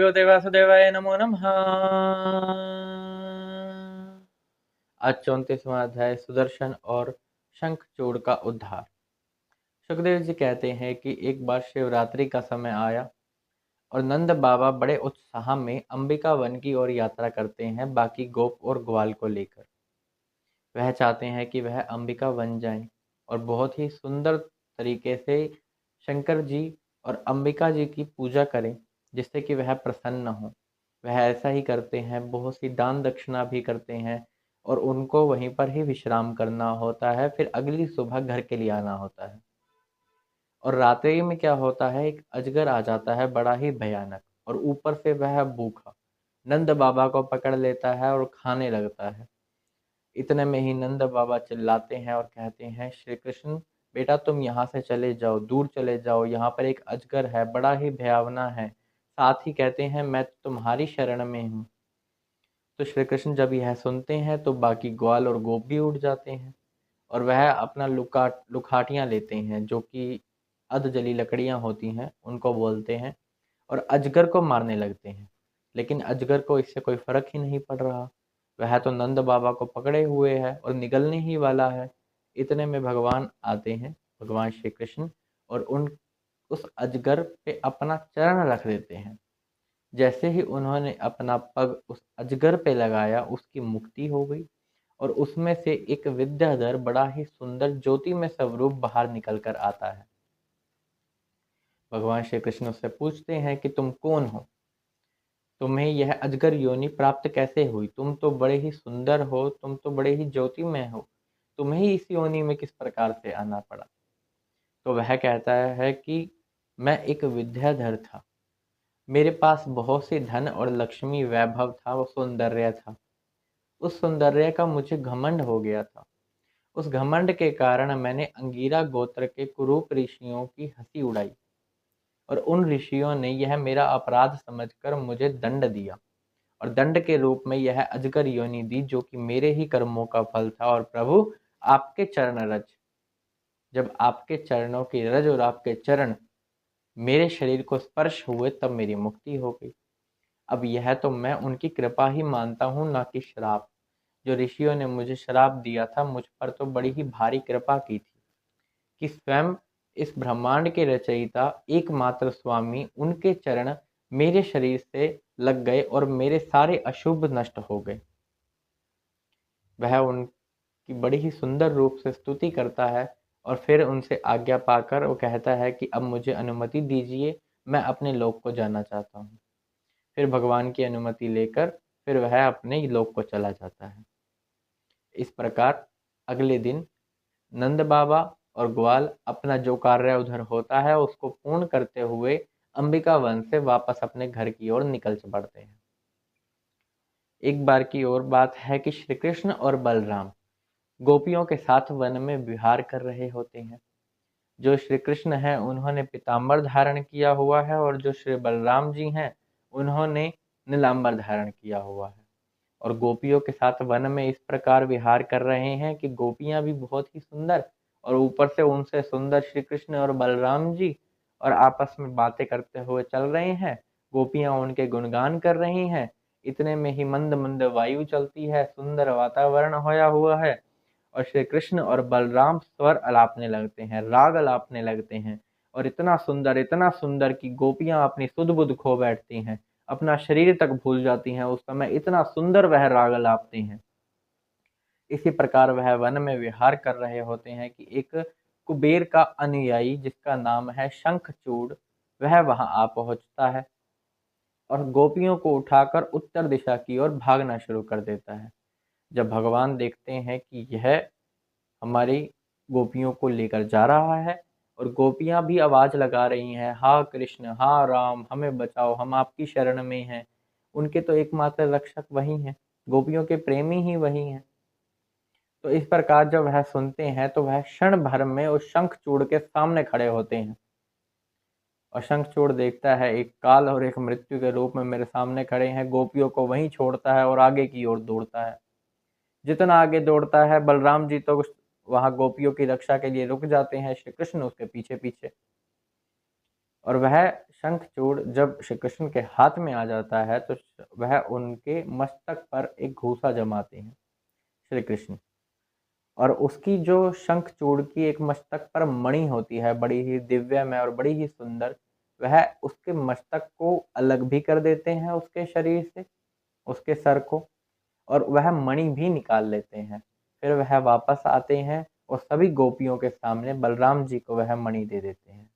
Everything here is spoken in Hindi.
भगवते वासुदेवाय नमो नमः। आज 34वां अध्याय सुदर्शन और शंखचूड़ का उद्धार। सुखदेव जी कहते हैं कि एक बार शिवरात्रि का समय आया और नंद बाबा बड़े उत्साह में अंबिका वन की ओर यात्रा करते हैं बाकी गोप और ग्वाल को लेकर। वह चाहते हैं कि वह अंबिका वन जाएं और बहुत ही सुंदर तरीके से शंकर जी और अंबिका जी की पूजा करें जिससे कि वह प्रसन्न हो। वह ऐसा ही करते हैं, बहुत सी दान दक्षिणा भी करते हैं और उनको वहीं पर ही विश्राम करना होता है, फिर अगली सुबह घर के लिए आना होता है। और रात्रि में क्या होता है, एक अजगर आ जाता है बड़ा ही भयानक, और ऊपर से वह भूखा नंद बाबा को पकड़ लेता है और खाने लगता है। इतने में ही नंद बाबा चिल्लाते हैं और कहते हैं, श्री कृष्ण बेटा तुम यहाँ से चले जाओ, दूर चले जाओ, यहाँ पर एक अजगर है, बड़ा ही भयावना है। साथ ही कहते हैं मैं तुम्हारी शरण में हूँ। तो श्री कृष्ण जब यह सुनते हैं तो बाकी ग्वाल और गोप भी उठ जाते हैं और वह अपना लुखाटियाँ लेते हैं जो कि अध जली लकड़ियाँ होती हैं, उनको बोलते हैं और अजगर को मारने लगते हैं। लेकिन अजगर को इससे कोई फर्क ही नहीं पड़ रहा, वह तो नंद बाबा को पकड़े हुए है और निगलने ही वाला है। इतने में भगवान आते हैं, भगवान श्री कृष्ण, और उस अजगर पे अपना चरण रख देते हैं। जैसे ही उन्होंने अपना पग उस अजगर पे लगाया, उसकी मुक्ति हो गई और उसमें से एक विद्याधर बड़ा ही सुंदर ज्योतिमय स्वरूप बाहर निकल कर आता है। भगवान श्री कृष्ण उससे पूछते हैं कि तुम कौन हो, तुम्हें यह अजगर योनि प्राप्त कैसे हुई, तुम तो बड़े ही सुंदर हो, तुम तो बड़े ही ज्योतिमय हो, तुम्हें ही इस योनि में किस प्रकार से आना पड़ा। तो वह कहता है कि मैं एक विद्याधर था, मेरे पास बहुत सी धन और लक्ष्मी वैभव था, वो सौंदर्य था। उस सौंदर्य का मुझे घमंड हो गया था। उस घमंड के कारण मैंने अंगीरा गोत्र के कुरूप ऋषियों की हंसी उड़ाई और उन ऋषियों ने यह मेरा अपराध समझकर मुझे दंड दिया और दंड के रूप में यह अजगर योनि दी जो कि मेरे ही कर्मों का फल था। और प्रभु आपके चरण रज, जब आपके चरणों की रज और आपके चरण मेरे शरीर को स्पर्श हुए तब मेरी मुक्ति हो गई। अब यह तो मैं उनकी कृपा ही मानता हूँ, ना कि श्राप। जो ऋषियों ने मुझे श्राप दिया था, मुझ पर तो बड़ी ही भारी कृपा की थी कि स्वयं इस ब्रह्मांड के रचयिता एकमात्र स्वामी उनके चरण मेरे शरीर से लग गए और मेरे सारे अशुभ नष्ट हो गए। वह उनकी बड़ी ही सुंदर रूप से स्तुति करता है और फिर उनसे आज्ञा पाकर वो कहता है कि अब मुझे अनुमति दीजिए, मैं अपने लोक को जाना चाहता हूँ। फिर भगवान की अनुमति लेकर फिर वह अपने लोक को चला जाता है। इस प्रकार अगले दिन नंद बाबा और ग्वाल अपना जो कार्य उधर होता है उसको पूर्ण करते हुए अंबिका वन से वापस अपने घर की ओर निकल पड़ते हैं। एक बार की और बात है कि श्री कृष्ण और बलराम गोपियों के साथ वन में विहार कर रहे होते हैं। जो श्री कृष्ण हैं उन्होंने पीताम्बर धारण किया हुआ है और जो श्री बलराम जी हैं उन्होंने नीलांबर धारण किया हुआ है और गोपियों के साथ वन में इस प्रकार विहार कर रहे हैं कि गोपियां भी बहुत ही सुंदर और ऊपर से उनसे सुंदर श्री कृष्ण और बलराम जी और आपस में बातें करते हुए चल रहे हैं। गोपियां उनके गुणगान कर रही हैं। इतने में ही मंद मंद वायु चलती है, सुंदर वातावरण होया हुआ है और श्री कृष्ण और बलराम स्वर अलापने लगते हैं, राग अलापने लगते हैं और इतना सुंदर कि गोपियां अपनी सुध बुध खो बैठती हैं, अपना शरीर तक भूल जाती हैं। उस समय इतना सुंदर वह राग अलापते हैं। इसी प्रकार वह वन में विहार कर रहे होते हैं कि एक कुबेर का अनुयायी जिसका नाम है शंखचूड़, वह वहां आ पहुंचता है और गोपियों को उठाकर उत्तर दिशा की ओर भागना शुरू कर देता है। जब भगवान देखते हैं कि यह हमारी गोपियों को लेकर जा रहा है और गोपियां भी आवाज लगा रही हैं, हा कृष्ण हा राम हमें बचाओ, हम आपकी शरण में हैं। उनके तो एकमात्र रक्षक वही हैं, गोपियों के प्रेमी ही वही हैं। तो इस प्रकार जब वह सुनते हैं तो वह क्षण भर में उस शंखचूड़ के सामने खड़े होते हैं और शंखचूड़ देखता है एक काल और एक मृत्यु के रूप में मेरे सामने खड़े हैं। गोपियों को वहीं छोड़ता है और आगे की ओर दौड़ता है। जितना आगे दौड़ता है, बलराम जी तो वहां गोपियों की रक्षा के लिए रुक जाते हैं, श्री कृष्ण उसके पीछे पीछे। और वह शंखचूड़ जब श्री कृष्ण के हाथ में आ जाता है तो वह उनके मस्तक पर एक घूंसा जमाते हैं श्री कृष्ण। और उसकी जो शंखचूड़ की एक मस्तक पर मणि होती है, बड़ी ही दिव्यमय और बड़ी ही सुंदर, वह उसके मस्तक को अलग भी कर देते हैं उसके शरीर से, उसके सर को, और वह मणि भी निकाल लेते हैं। फिर वह वापस आते हैं और सभी गोपियों के सामने बलराम जी को वह मणि दे देते हैं।